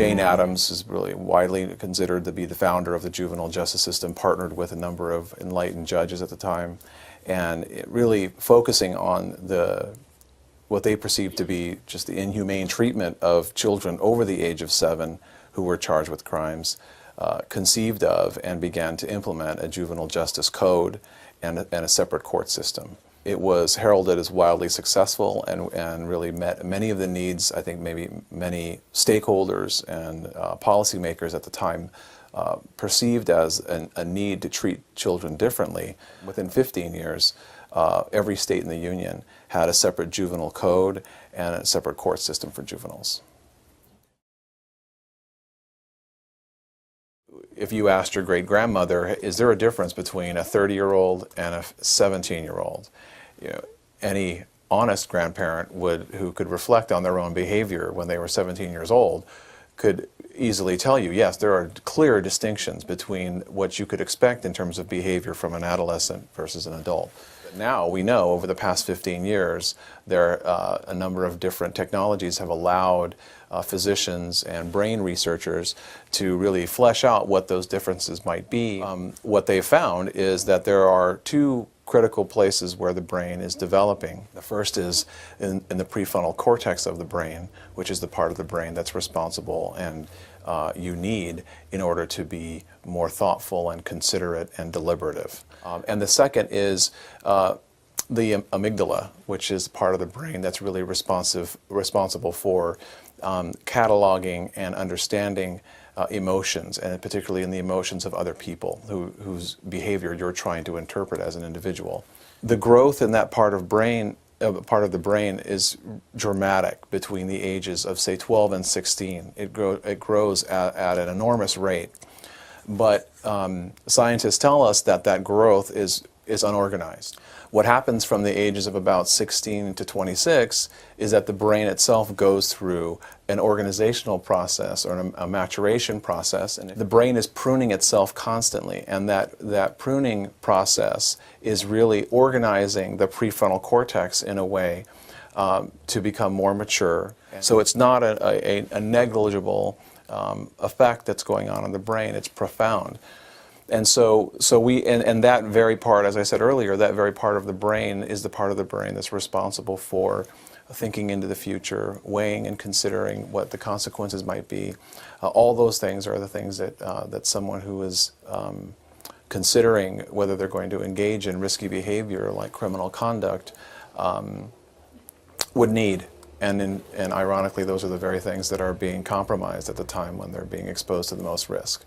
Jane Addams is really widely considered to be the founder of the juvenile justice system, partnered with a number of enlightened judges at the time, and it really focusing on what they perceived to be just the inhumane treatment of children over the age of 7 who were charged with crimes, conceived of and began to implement a juvenile justice code and a separate court system. It was heralded as wildly successful and really met many of the needs, I think maybe many stakeholders and policymakers at the time perceived as a need to treat children differently. Within 15 years, every state in the Union had a separate juvenile code and a separate court system for juveniles. If you asked your great-grandmother, is there a difference between a 30-year-old and a 17-year-old? You know, any honest grandparent who could reflect on their own behavior when they were 17 years old could easily tell you, yes, there are clear distinctions between what you could expect in terms of behavior from an adolescent versus an adult. Now we know over the past 15 years there are a number of different technologies have allowed physicians and brain researchers to really flesh out what those differences might be. What they found is that there are two critical places where the brain is developing. The first is in the prefrontal cortex of the brain, which is the part of the brain that's responsible and you need in order to be more thoughtful and considerate and deliberative. And the second is the amygdala, which is part of the brain that's really responsible for cataloging and understanding emotions, and particularly in the emotions of other people whose behavior you're trying to interpret as an individual. The growth in that part of the brain is dramatic between the ages of, say, 12 and 16. It grows at an enormous rate. But scientists tell us that growth is unorganized. What happens from the ages of about 16 to 26 is that the brain itself goes through an organizational process or a maturation process, and the brain is pruning itself constantly, and that pruning process is really organizing the prefrontal cortex in a way to become more mature. So it's not a negligible effect that's going on in the brain. It's profound. And so that very part, as I said earlier, that very part of the brain is the part of the brain that's responsible for thinking into the future, weighing and considering what the consequences might be. All those things are the things that someone who is considering whether they're going to engage in risky behavior like criminal conduct would need. And ironically, those are the very things that are being compromised at the time when they're being exposed to the most risk.